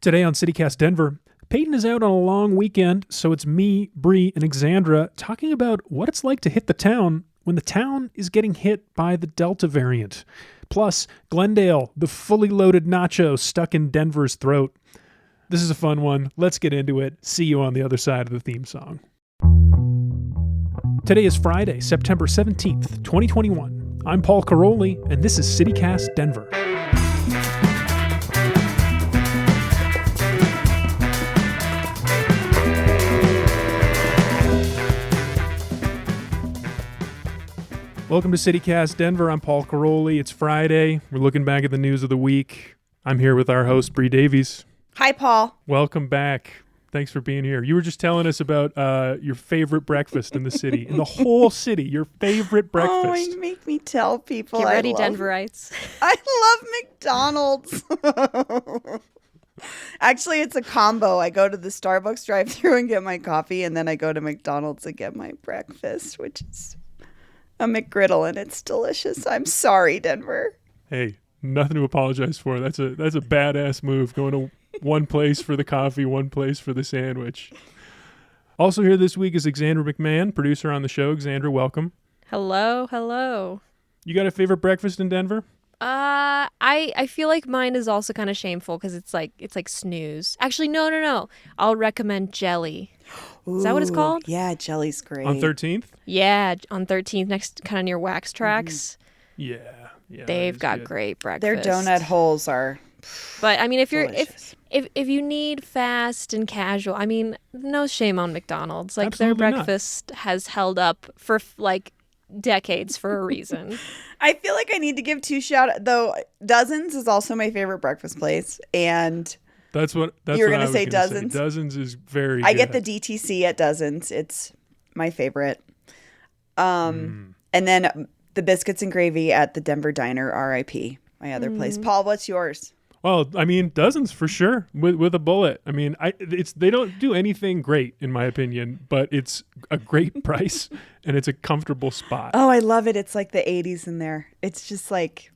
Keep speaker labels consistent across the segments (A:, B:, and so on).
A: Today on CityCast Denver, Peyton is out on a long weekend, so it's me, Bree, and Exandra talking about what it's like to hit the town when the town is getting hit by the Delta variant. Plus, Glendale, the fully loaded nacho stuck in Denver's throat. This is a fun one. Let's get into it. See you on the other side of the theme song. Today is Friday, September 17th, 2021. I'm Paul Caroli, and this is CityCast Denver. Welcome to CityCast Denver. I'm Paul Caroli. It's Friday. We're looking back at the news of the week. I'm here with our host, Bree Davies.
B: Hi, Paul.
A: Welcome back. Thanks for being here. You were just telling us about your favorite breakfast in the city, in the whole city, your favorite breakfast.
B: Oh, you make me tell people.
C: Get ready, Denverites.
B: I love McDonald's. Actually, it's a combo. I go to the Starbucks drive-thru and get my coffee, and then I go to McDonald's and get my breakfast, which is a McGriddle, and it's delicious. I'm sorry, Denver.
A: Hey, nothing to apologize for. That's a badass move, going to one place for the coffee, one place for the sandwich. Also here this week is Exandra McMahon, producer on the show. Exandra, welcome.
C: Hello.
A: You got a favorite breakfast in Denver?
C: I feel like mine is also kind of shameful because it's like snooze. Actually, no. I'll recommend jelly. Is that what it's called?
B: Yeah, jelly's great.
A: On 13th?
C: Yeah, on 13th, next kind of near Wax Tracks.
A: Yeah.
C: They've got great breakfast.
B: Their donut holes are
C: But I mean, if you're
B: delicious.
C: if you need fast and casual, I mean, no shame on McDonald's. Like
A: Absolutely
C: their
A: not.
C: breakfast has held up for like decades for a reason.
B: I feel like I need to give two shout-outs, though. Dozens is also my favorite breakfast place, and
A: That's
B: you were
A: what
B: going
A: I
B: to
A: was
B: say
A: gonna
B: Dozens.
A: Dozens is very
B: I
A: good.
B: get the DTC at Dozens. It's my favorite. And then the biscuits and gravy at the Denver Diner, RIP, my other place. Paul, what's yours?
A: Well, I mean, Dozens for sure with a bullet. I mean, they don't do anything great in my opinion, but it's a great price and it's a comfortable spot.
B: Oh, I love it. It's like the 80s in there. It's just like,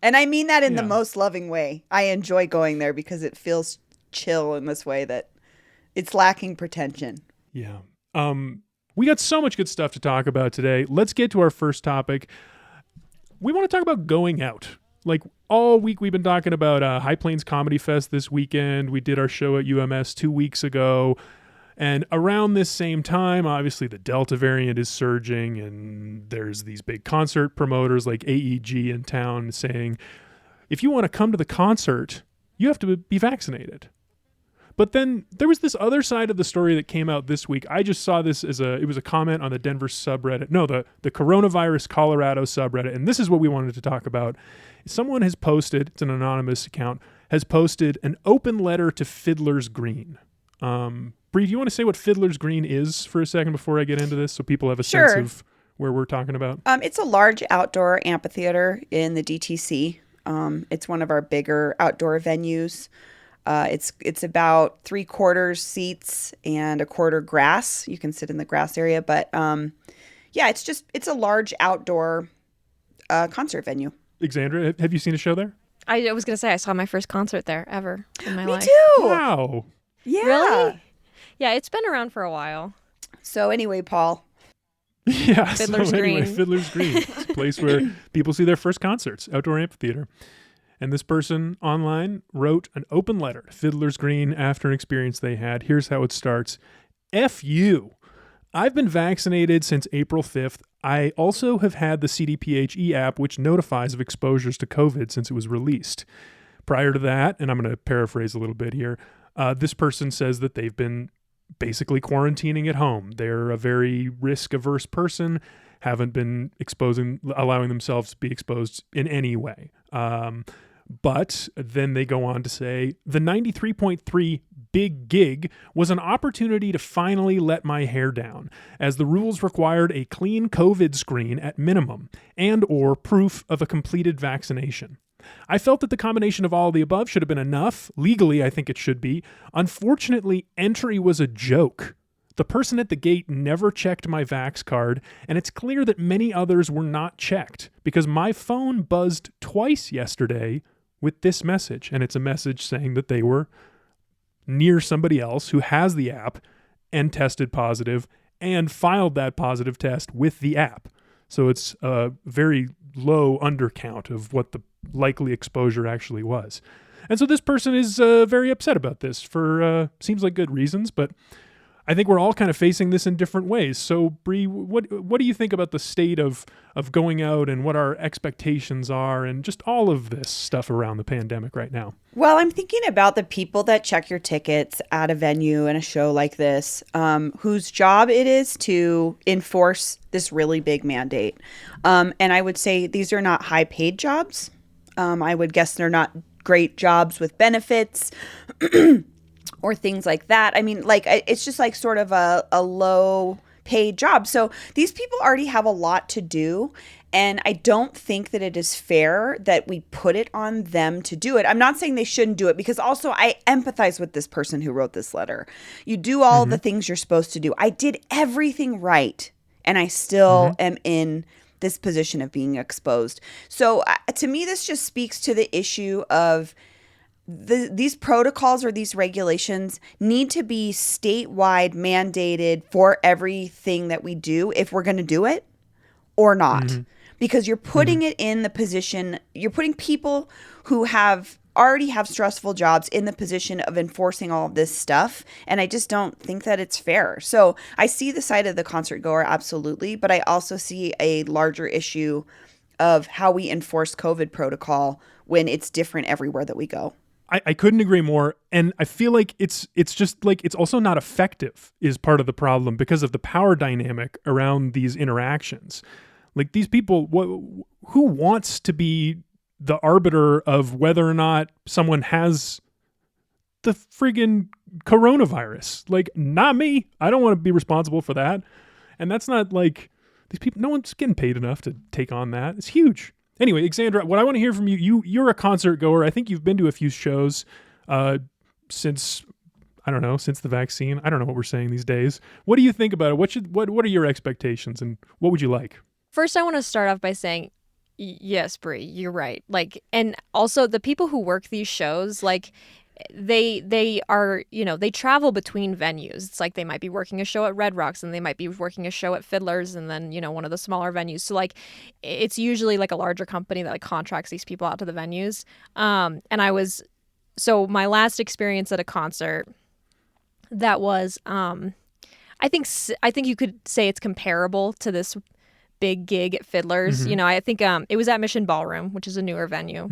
B: and I mean that in the most loving way. I enjoy going there because it feels chill in this way that it's lacking pretension.
A: Yeah. We got so much good stuff to talk about today. Let's get to our first topic. We want to talk about going out. Like all week we've been talking about High Plains Comedy Fest this weekend. We did our show at UMS 2 weeks ago. And around this same time, obviously the Delta variant is surging and there's these big concert promoters like AEG in town saying, if you want to come to the concert, you have to be vaccinated. But then there was this other side of the story that came out this week. I just saw this as it was a comment on the Denver subreddit. No, the coronavirus Colorado subreddit. And this is what we wanted to talk about. Someone has posted, it's an anonymous account, has posted an open letter to Fiddler's Green. Bree, do you want to say what Fiddler's Green is for a second before I get into this so people have a sense of where we're talking about?
B: It's a large outdoor amphitheater in the DTC. It's one of our bigger outdoor venues. It's about 3/4 seats and 1/4 grass. You can sit in the grass area, but it's a large outdoor concert venue.
A: Exandra, have you seen a show there?
C: I was gonna say I saw my first concert there ever in my life.
B: Me too.
A: Wow.
B: Yeah.
C: Really? Yeah, it's been around for a while.
B: So anyway, Paul.
A: Yeah.
C: Fiddler's Green.
A: Fiddler's Green. It's a place where people see their first concerts, outdoor amphitheater. And this person online wrote an open letter to Fiddler's Green after an experience they had. Here's how it starts. F you. I've been vaccinated since April 5th. I also have had the CDPHE app, which notifies of exposures to COVID since it was released. Prior to that, and I'm going to paraphrase a little bit here, this person says that they've been basically quarantining at home. They're a very risk-averse person, haven't been allowing themselves to be exposed in any way. But then they go on to say, the 93.3 big gig was an opportunity to finally let my hair down, as the rules required a clean COVID screen at minimum and or proof of a completed vaccination. I felt that the combination of all of the above should have been enough. Legally, I think it should be. Unfortunately, entry was a joke. The person at the gate never checked my Vax card, and it's clear that many others were not checked because my phone buzzed twice yesterday with this message, and it's a message saying that they were near somebody else who has the app and tested positive and filed that positive test with the app. So it's a very low undercount of what the likely exposure actually was. And so this person is very upset about this for seems like good reasons, but I think we're all kind of facing this in different ways. So, Bree, what do you think about the state of going out and what our expectations are and just all of this stuff around the pandemic right now?
B: Well, I'm thinking about the people that check your tickets at a venue and a show like this, whose job it is to enforce this really big mandate. And I would say these are not high-paid jobs. I would guess they're not great jobs with benefits or things like that. I mean, like, it's just like sort of a low paid job. So these people already have a lot to do. And I don't think that it is fair that we put it on them to do it. I'm not saying they shouldn't do it, because also I empathize with this person who wrote this letter. You do all the things you're supposed to do. I did everything right, and I still am in this position of being exposed. So to me, this just speaks to the issue of these protocols or these regulations need to be statewide mandated for everything that we do if we're going to do it or not. Because you're putting it in the position, you're putting people who already have stressful jobs in the position of enforcing all of this stuff. And I just don't think that it's fair. So I see the side of the concert goer, absolutely. But I also see a larger issue of how we enforce COVID protocol when it's different everywhere that we go.
A: I couldn't agree more. And I feel like it's just like it's also not effective is part of the problem because of the power dynamic around these interactions. Like these people, who wants to be the arbiter of whether or not someone has the friggin' coronavirus? Like, not me. I don't want to be responsible for that. And that's not like these people, no one's getting paid enough to take on that. It's huge. Anyway, Alexandra, what I want to hear from you're a concert goer. I think you've been to a few shows since the vaccine. I don't know what we're saying these days. What do you think about it? What are your expectations and what would you like?
C: First, I want to start off by saying, yes, Brie, you're right. Like, and also the people who work these shows, like, they are, they travel between venues. It's like they might be working a show at Red Rocks and they might be working a show at Fiddler's and then, one of the smaller venues. So like it's usually like a larger company that like contracts these people out to the venues. So my last experience at a concert that was, I think you could say it's comparable to this big gig at Fiddler's. I think it was at Mission Ballroom, which is a newer venue.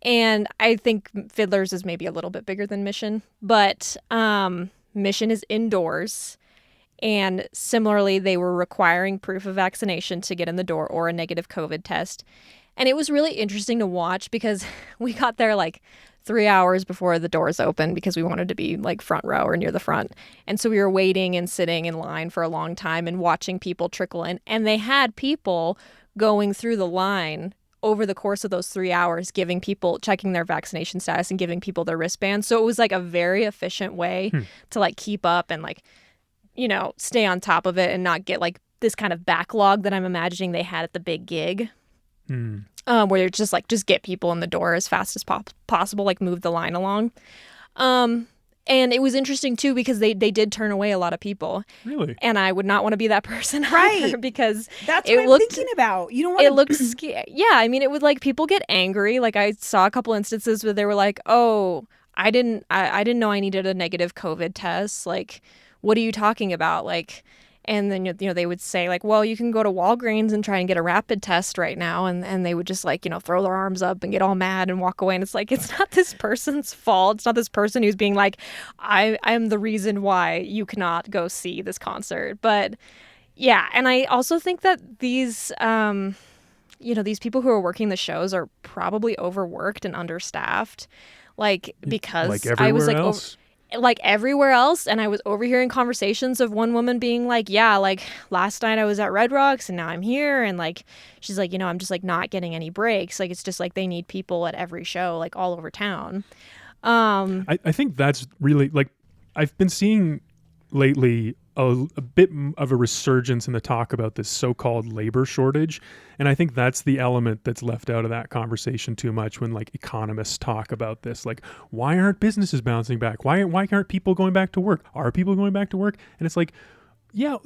C: And I think Fiddler's is maybe a little bit bigger than Mission, but Mission is indoors. And similarly, they were requiring proof of vaccination to get in the door or a negative COVID test. And it was really interesting to watch because we got there like 3 hours before the doors opened because we wanted to be like front row or near the front. And so we were waiting and sitting in line for a long time and watching people trickle in. And they had people going through the line over the course of those 3 hours, checking their vaccination status and giving people their wristbands. So it was like a very efficient way to like keep up and like, stay on top of it and not get like this kind of backlog that I'm imagining they had at the big gig. Where they're just get people in the door as fast as possible, like move the line along. And it was interesting too because they did turn away a lot of people.
A: Really?
C: And I would not want to be that person
B: right
C: either because
B: that's what I'm thinking about. You don't want
C: it looked scary. Yeah, I mean, it would like people get angry. Like I saw a couple instances where they were like, "Oh, I didn't know I needed a negative COVID test. Like, what are you talking about?" Like, and then they would say like, "Well, you can go to Walgreens and try and get a rapid test right now," and they would just like throw their arms up and get all mad and walk away. And it's like it's not this person's fault. It's not this person who's being like, I'm the reason why you cannot go see this concert. But yeah, and I also think that these these people who are working the shows are probably overworked and understaffed, like because
A: like everywhere else.
C: Like everywhere else. And I was overhearing conversations of one woman being like, yeah, like last night I was at Red Rocks and now I'm here. And like, she's like, I'm just like not getting any breaks. Like, it's just like they need people at every show, like all over town.
A: I think that's really like, I've been seeing lately a bit of a resurgence in the talk about this so-called labor shortage. And I think that's the element that's left out of that conversation too much when like economists talk about this. Like, why aren't businesses bouncing back? Why aren't people going back to work? Are people going back to work? And it's like, yeah,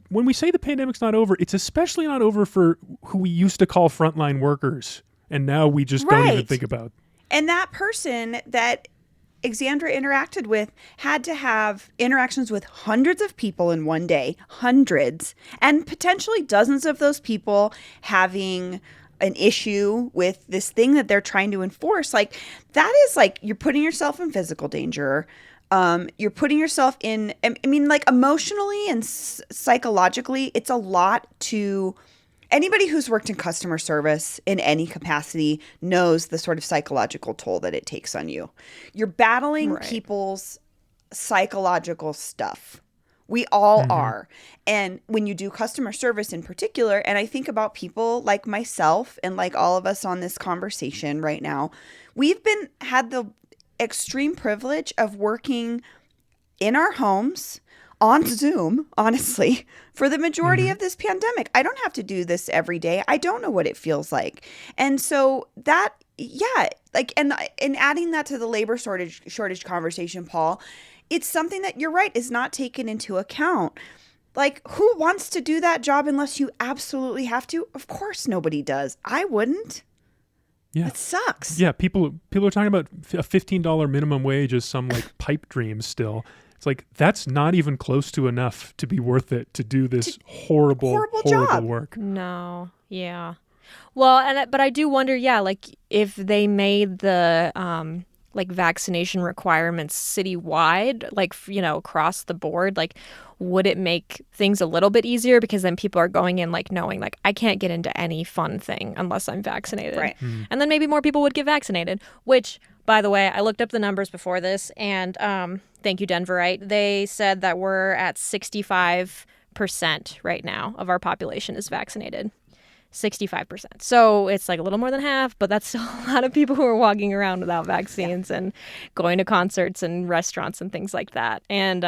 A: when we say the pandemic's not over, it's especially not over for who we used to call frontline workers. And now we just don't even think about.
B: And that person that Xandra interacted with had to have interactions with hundreds of people in one day, hundreds, and potentially dozens of those people having an issue with this thing that they're trying to enforce. Like, that is like, you're putting yourself in physical danger. You're putting yourself in, I mean, like emotionally and psychologically, it's a lot to anybody who's worked in customer service in any capacity knows the sort of psychological toll that it takes on you. You're battling people's psychological stuff. We all are. And when you do customer service in particular, and I think about people like myself and like all of us on this conversation right now, we've had the extreme privilege of working in our homes on Zoom, honestly, for the majority of this pandemic. I don't have to do this every day. I don't know what it feels like. And so that, yeah, like, and adding that to the labor shortage conversation, Paul, it's something that you're right is not taken into account. Like, who wants to do that job unless you absolutely have to? Of course nobody does. I wouldn't. Yeah. It sucks.
A: Yeah, people are talking about a $15 minimum wage as some like pipe dream still. It's like, that's not even close to enough to be worth it to do this horrible job. Work.
C: No. Yeah. Well, but I do wonder, yeah, like if they made the like vaccination requirements citywide, like, you know, across the board, like, would it make things a little bit easier? Because then people are going in like knowing like I can't get into any fun thing unless I'm vaccinated.
B: Right.
C: And then maybe more people would get vaccinated, which, by the way, I looked up the numbers before this, and thank you, Denverite. They said that we're at 65% right now of our population is vaccinated. 65%. So it's like a little more than half, but that's still a lot of people who are walking around without vaccines and going to concerts and restaurants and things like that. And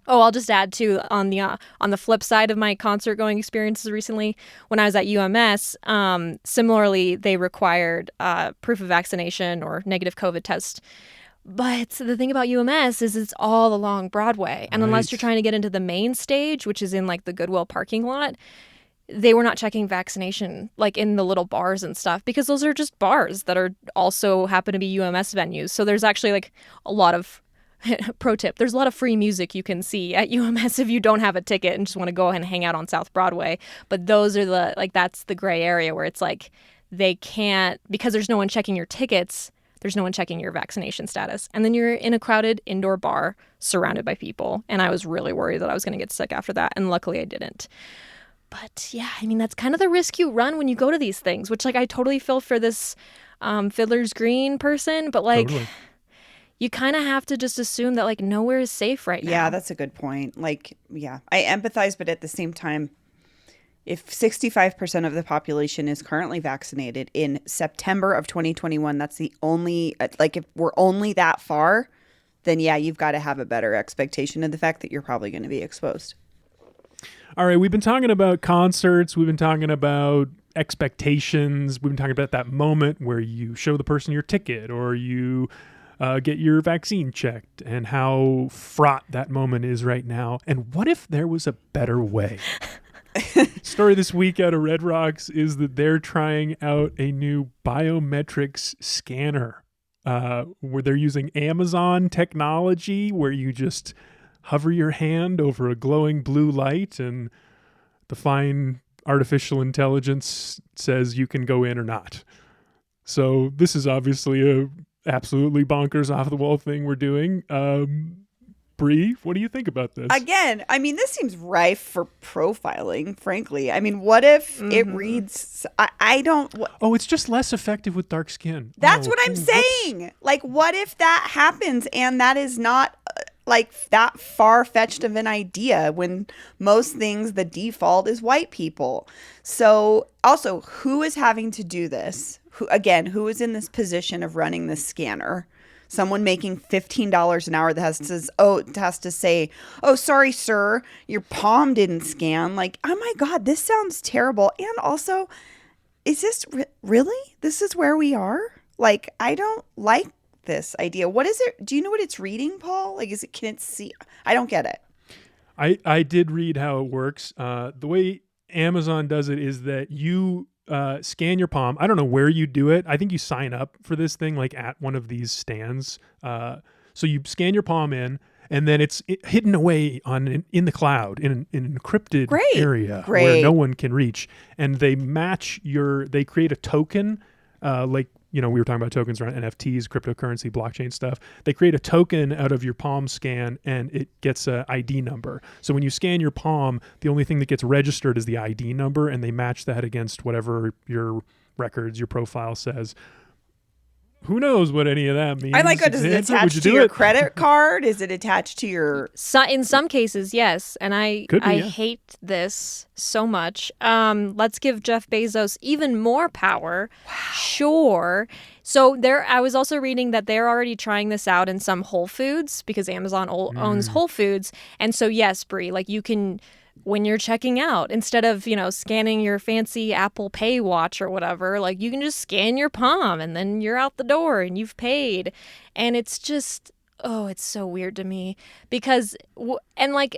C: I'll just add too, on the flip side of my concert going experiences recently, when I was at UMS, similarly they required proof of vaccination or negative COVID test. But the thing about UMS is it's all along Broadway, and unless you're trying to get into the main stage, which is in like the Goodwill parking lot, they were not checking vaccination like in the little bars and stuff, because those are just bars that are also happen to be UMS venues. So there's actually like a lot of pro tip, there's a lot of free music you can see at UMS if you don't have a ticket and just want to go and hang out on South Broadway. But those are that's the gray area where it's like they can't, because there's no one checking your tickets, there's no one checking your vaccination status. And then you're in a crowded indoor bar surrounded by people. And I was really worried that I was going to get sick after that. And luckily I didn't. But yeah, I mean, that's kind of the risk you run when you go to these things, which like I totally feel for this Fiddler's Green person. But like, you kind of have to just assume that like nowhere is safe right now.
B: Yeah, that's a good point. Like, yeah, I empathize, but at the same time, if 65% of the population is currently vaccinated in September of 2021, that's the only, like if we're only that far, then yeah, you've got to have a better expectation of the fact that you're probably going to be exposed.
A: All right, we've been talking about concerts. We've been talking about expectations. We've been talking about that moment where you show the person your ticket or you get your vaccine checked and how fraught that moment is right now. And what if there was a better way? Story this week out of Red Rocks is that they're trying out a new biometrics scanner where they're using Amazon technology where you just hover your hand over a glowing blue light and the fine artificial intelligence says you can go in or not. So this is obviously a absolutely bonkers off the wall thing we're doing. Bree, what do you think about this?
B: Again, I mean, this seems rife for profiling, frankly. I mean, what if it reads, I don't.
A: It's just less effective with dark skin.
B: That's what I'm saying. Like, what if that happens and that is not like that far-fetched of an idea when most things, the default is white people. So also, who is having to do this? Who is in this position of running this scanner? someone making $15 an hour that has to say, oh, sorry, sir, your palm didn't scan. Like, oh my God, this sounds terrible. And also, is this really? This is where we are? Like, I don't like this idea. What is it? Do you know what it's reading, Paul? Like, can it see? I don't get it.
A: I did read how it works. The way Amazon does it is that you scan your palm. I don't know where you do it. I think you sign up for this thing like at one of these stands. So you scan your palm in, and then it's hidden away in the cloud in an encrypted area where no one can reach. And they they create a token, like, we were talking about tokens around NFTs, cryptocurrency, blockchain stuff. They create a token out of your palm scan, and it gets an ID number. So when you scan your palm, the only thing that gets registered is the ID number, and they match that against whatever your records, your profile says. Who knows what any of that means?
B: I like it. Is it attached to your credit card? Is it attached to your...
C: In some cases, yes. And I hate this so much. Let's give Jeff Bezos even more power. Wow. Sure. So I was also reading that they're already trying this out in some Whole Foods because Amazon owns Whole Foods. And so, yes, Brie, like you can... when you're checking out, instead of, scanning your fancy Apple Pay watch or whatever, like you can just scan your palm and then you're out the door and you've paid. And it's just, it's so weird to me because, and like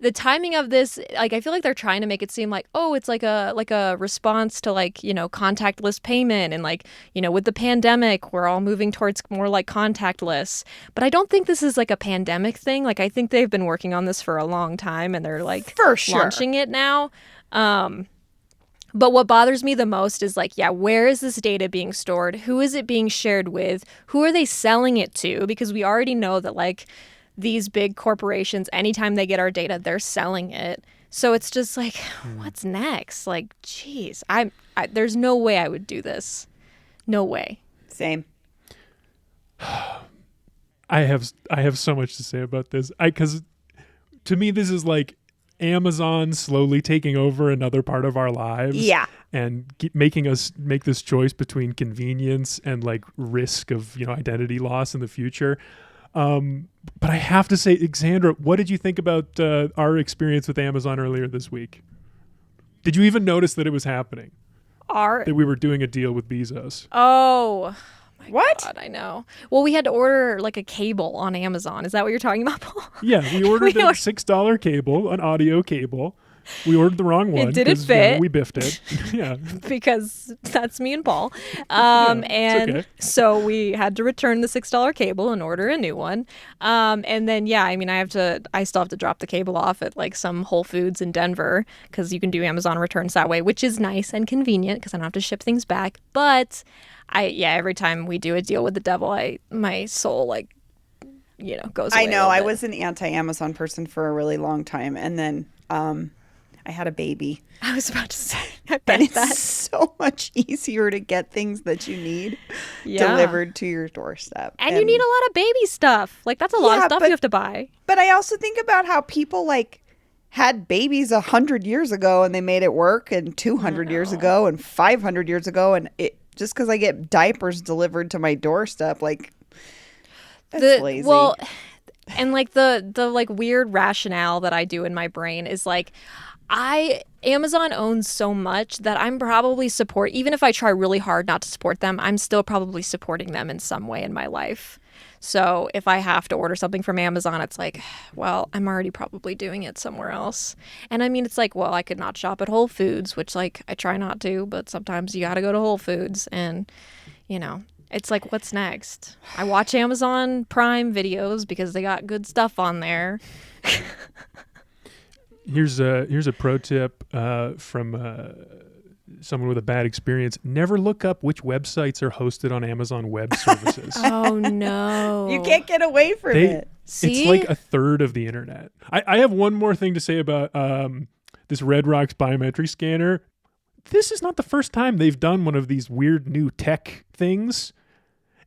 C: the timing of this, like, I feel like they're trying to make it seem like, it's like a response to like, contactless payment. And like, with the pandemic, we're all moving towards more like contactless. But I don't think this is like a pandemic thing. Like, I think they've been working on this for a long time and they're like
B: for sure
C: launching it now. But what bothers me the most is like, where is this data being stored? Who is it being shared with? Who are they selling it to? Because we already know that like, these big corporations, anytime they get our data, they're selling it. So it's just like, what's next? Like, geez, there's no way I would do this. No way.
B: Same.
A: I have so much to say about this. Because to me, this is like Amazon slowly taking over another part of our lives.
B: Yeah.
A: And making us make this choice between convenience and like risk of, identity loss in the future. But I have to say, Xandra, what did you think about our experience with Amazon earlier this week? Did you even notice that it was happening? That we were doing a deal with Bezos?
C: Oh, my
B: what?
C: God, I know. Well, we had to order like a cable on Amazon. Is that what you're talking about, Paul?
A: Yeah, we ordered a $6 cable, an audio cable. We ordered the wrong one.
C: It didn't fit.
A: We biffed it. Yeah.
C: Because that's me and Paul.
A: And
C: okay. So we had to return the $6 cable and order a new one. And then, I still have to drop the cable off at like some Whole Foods in Denver because you can do Amazon returns that way, which is nice and convenient because I don't have to ship things back. But every time we do a deal with the devil, my soul goes away.
B: I know. I was an anti-Amazon person for a really long time. And then, I had a baby.
C: I was about to say,
B: it's so much easier to get things that you need delivered to your doorstep.
C: And you need a lot of baby stuff. Like, that's a lot of stuff you have to buy.
B: But I also think about how people, like, had babies 100 years ago and they made it work, and 200 years ago and 500 years ago. And just because I get diapers delivered to my doorstep, like, that's lazy.
C: Well, and, like, the like, weird rationale that I do in my brain is, like, Amazon owns so much that I'm probably even if I try really hard not to support them, I'm still probably supporting them in some way in my life. So if I have to order something from Amazon, it's like, well, I'm already probably doing it somewhere else. And I mean, it's like, well, I could not shop at Whole Foods, which like I try not to, but sometimes you got to go to Whole Foods and, it's like, what's next? I watch Amazon Prime videos because they got good stuff on there.
A: Here's a pro tip from someone with a bad experience. Never look up which websites are hosted on Amazon Web Services.
C: Oh, no.
B: You can't get away from it.
C: See?
A: It's like a third of the internet. I have one more thing to say about this Red Rocks biometric scanner. This is not the first time they've done one of these weird new tech things.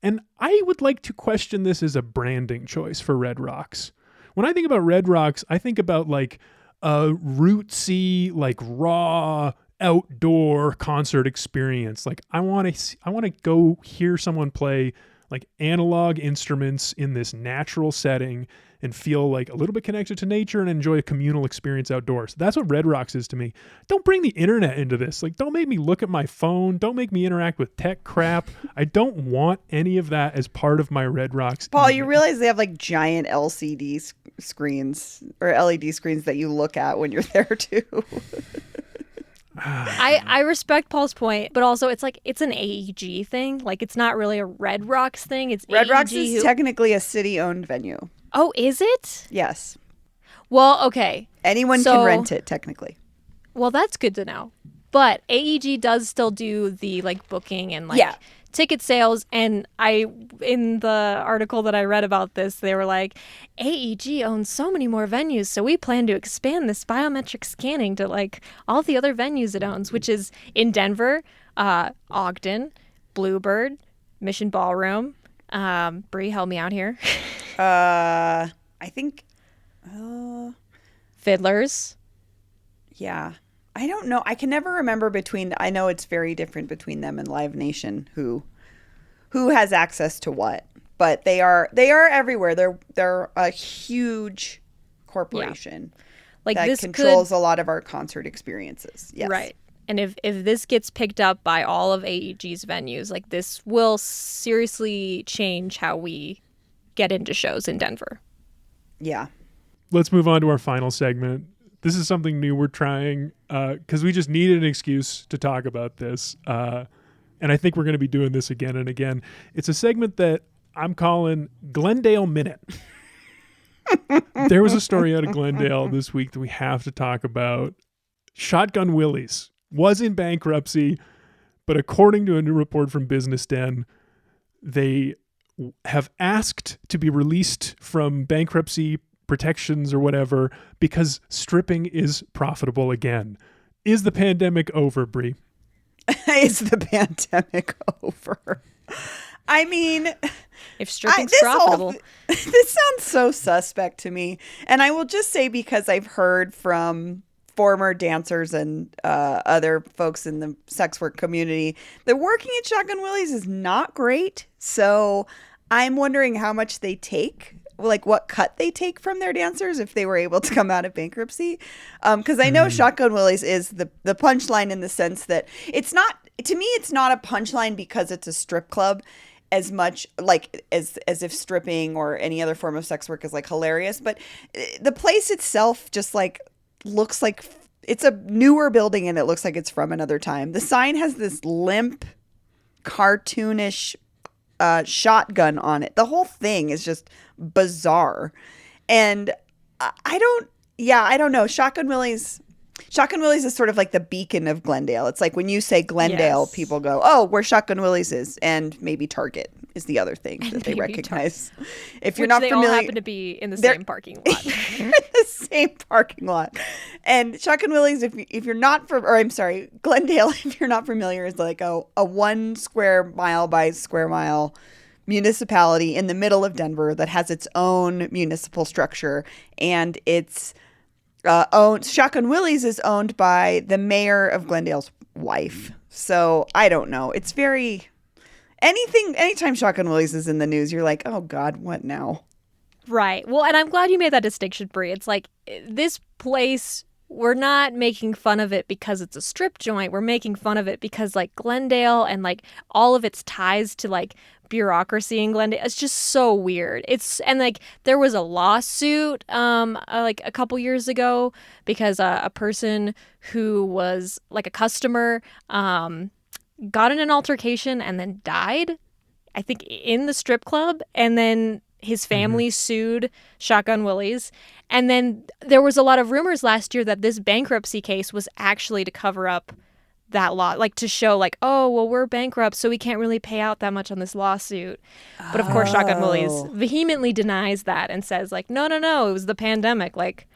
A: And I would like to question this as a branding choice for Red Rocks. When I think about Red Rocks, I think about like a rootsy, like raw outdoor concert experience. Like I want to go hear someone play like analog instruments in this natural setting and feel like a little bit connected to nature and enjoy a communal experience outdoors. That's what Red Rocks is to me. Don't bring the internet into this. Like, don't make me look at my phone. Don't make me interact with tech crap. I don't want any of that as part of my Red Rocks.
B: Paul,
A: evening.
B: you realize they have like giant LCD screens or LED screens that you look at when you're there too.
C: I respect Paul's point, but also it's like it's an AEG thing. Like it's not really a Red Rocks thing. It's
B: Red
C: AEG
B: Rocks is technically a city-owned venue.
C: Oh, is it?
B: Yes.
C: Well, okay.
B: Anyone can rent it technically.
C: Well, that's good to know. But AEG does still do the like booking and like ticket sales. And in the article that I read about this, they were like, AEG owns so many more venues, so we plan to expand this biometric scanning to like all the other venues it owns, which is in Denver, Ogden, Bluebird, Mission Ballroom. Bree, help me out here.
B: I think
C: Fiddlers.
B: Yeah. I don't know. I can never remember I know it's very different between them and Live Nation who has access to what. But they are everywhere. They're a huge corporation
C: Like
B: that
C: this
B: controls a lot of our concert experiences. Yes.
C: Right. And if this gets picked up by all of AEG's venues, like this will seriously change how we get into shows in Denver.
B: Yeah.
A: Let's move on to our final segment. This is something new we're trying because we just needed an excuse to talk about this. And I think we're going to be doing this again and again. It's a segment that I'm calling Glendale Minute. There was a story out of Glendale this week that we have to talk about. Shotgun Willie's was in bankruptcy, but according to a new report from Business Den, they have asked to be released from bankruptcy protections or whatever because stripping is profitable again. Is the pandemic over, Bree?
B: Is the pandemic over? I mean,
C: if stripping's profitable.
B: This sounds so suspect to me. And I will just say, because I've heard from former dancers and other folks in the sex work community that working at Shotgun Willie's is not great. So I'm wondering how much they take, like what cut they take from their dancers if they were able to come out of bankruptcy. Because I know Shotgun Willie's is the punchline in the sense that it's not, to me, it's not a punchline because it's a strip club as much like as if stripping or any other form of sex work is like hilarious. But the place itself just like looks like it's a newer building and it looks like it's from another time. The sign has this limp, cartoonish shotgun on it. The whole thing is just bizarre. And I don't know. Shotgun Willie's is sort of like the beacon of Glendale. It's like when you say Glendale, people go, oh, where Shotgun Willie's is. And maybe Target is the other thing that they recognize. If you're not familiar,
C: all happen to be in the same parking lot.
B: You're in the same parking lot. And Shotgun Willie's, if you're not Glendale, if you're not familiar, is like a 1 square mile by square mile municipality in the middle of Denver that has its own municipal structure. And it's Shotgun Willie's is owned by the mayor of Glendale's wife. So I don't know. It's very anytime Shotgun Willie's is in the news, you're like, oh God, what now?
C: Right. Well, and I'm glad you made that distinction, Brie. It's like this place, we're not making fun of it because it's a strip joint. We're making fun of it because like Glendale and like all of its ties to like bureaucracy in Glendale, it's just so weird. And like there was a lawsuit like a couple years ago because a person who was like a customer got in an altercation and then died, I think, in the strip club. And then his family sued Shotgun Willie's. And then there was a lot of rumors last year that this bankruptcy case was actually to cover up that law, like to show like, oh, well, we're bankrupt, so we can't really pay out that much on this lawsuit. But of course, Shotgun Willie's vehemently denies that and says like, no, it was the pandemic. Like,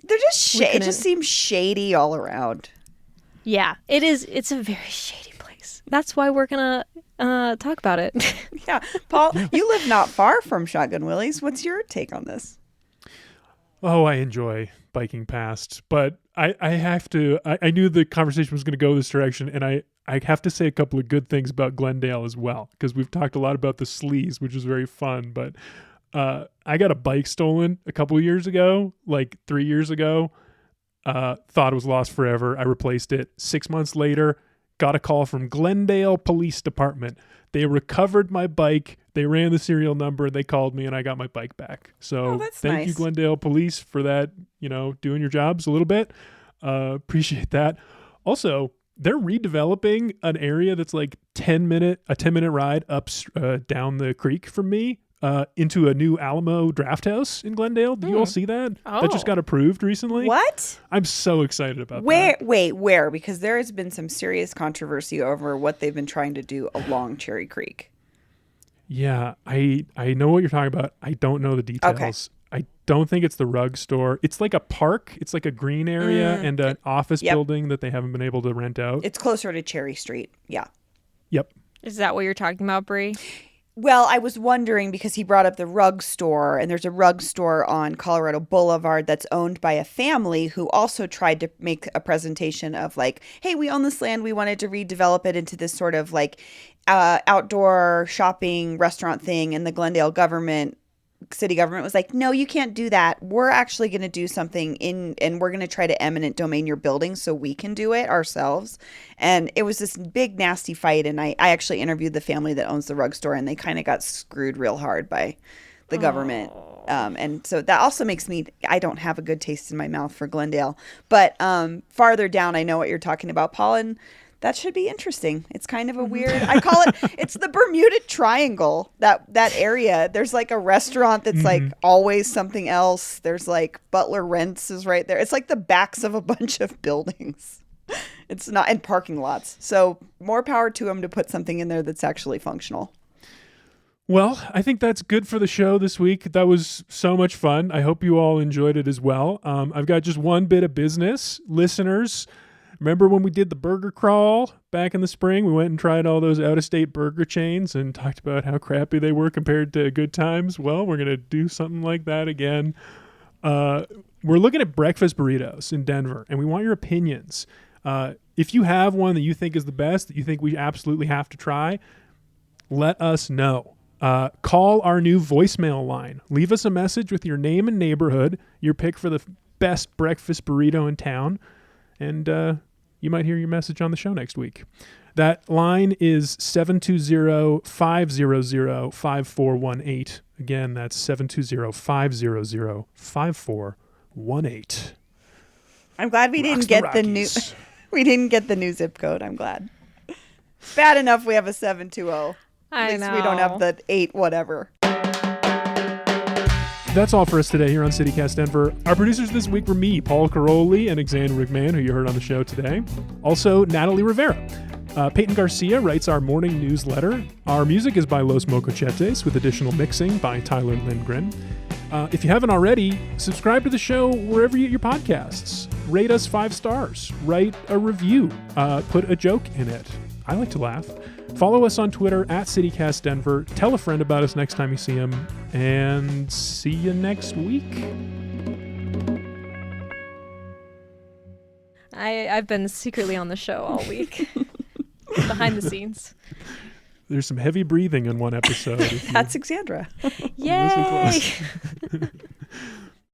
B: they're just it just seems shady all around.
C: Yeah, it is. It's a very shady place. That's why we're gonna talk about it.
B: Yeah, Paul, you live not far from Shotgun Willie's. What's your take on this?
A: Oh, I enjoy biking past, but I have to. I knew the conversation was going to go this direction, and I have to say a couple of good things about Glendale as well, because we've talked a lot about the sleaze, which is very fun. But I got a bike stolen a couple of years ago, like 3 years ago. Thought it was lost forever. I replaced it. 6 months later, got a call from Glendale Police Department. They recovered my bike. They ran the serial number. They called me, and I got my bike back. So thank you, Glendale Police, for that. Doing your jobs a little bit. Appreciate that. Also, they're redeveloping an area that's like a 10-minute ride up down the creek from me into a new Alamo draft house in Glendale. Did you all see that?
C: Oh.
A: That just got approved recently.
B: What?
A: I'm so excited about
B: that. Where? Because there has been some serious controversy over what they've been trying to do along Cherry Creek.
A: Yeah, I know what you're talking about. I don't know the details.
B: Okay.
A: I don't think it's the rug store. It's like a park. It's like a green area and an office building that they haven't been able to rent out.
B: It's closer to Cherry Street. Yeah.
A: Yep.
C: Is that what you're talking about, Bree?
B: Well, I was wondering because he brought up the rug store, and there's a rug store on Colorado Boulevard that's owned by a family who also tried to make a presentation of like, hey, we own this land. We wanted to redevelop it into this sort of like outdoor shopping restaurant thing. And the Glendale city government was like, no, you can't do that. We're actually going to do something and we're going to try to eminent domain your building so we can do it ourselves. And it was this big, nasty fight. And I actually interviewed the family that owns the rug store, and they kind of got screwed real hard by the government. And so that also makes I don't have a good taste in my mouth for Glendale. But farther down, I know what you're talking about, Paul, and that should be interesting. It's kind of a weird, I call it's the Bermuda Triangle, that area. There's like a restaurant that's like always something else. There's like Butler Rents is right there. It's like the backs of a bunch of buildings. It's not, and parking lots. So more power to them to put something in there that's actually functional.
A: Well, I think that's good for the show this week. That was so much fun. I hope you all enjoyed it as well. I've got just one bit of business. Listeners, remember when we did the burger crawl back in the spring? We went and tried all those out-of-state burger chains and talked about how crappy they were compared to Good Times. Well, we're going to do something like that again. We're looking at breakfast burritos in Denver, and we want your opinions. If you have one that you think is the best, that you think we absolutely have to try, let us know. Call our new voicemail line. Leave us a message with your name and neighborhood, your pick for the best breakfast burrito in town, and you might hear your message on the show next week. That line is 720-500-5418. Again, that's 720-500-5418.
B: I'm glad we didn't get the new we didn't get the new zip code. I'm glad. Bad enough we have a 720.
C: I know.
B: We don't have the 8 whatever.
A: That's all for us today here on CityCast Denver. Our producers this week were me, Paul Caroli, and Xander McMahon, who you heard on the show today. Also, Natalie Rivera. Peyton Garcia writes our morning newsletter. Our music is by Los Mocochetes, with additional mixing by Tyler Lindgren. If you haven't already, subscribe to the show wherever you get your podcasts. Rate us 5 stars. Write a review. Put a joke in it. I like to laugh. Follow us on Twitter at CityCastDenver. Tell a friend about us next time you see him. And see you next week.
C: I've been secretly on the show all week. Behind the scenes.
A: There's some heavy breathing in one episode.
B: That's Xandra.
C: Yay!
A: Listen close.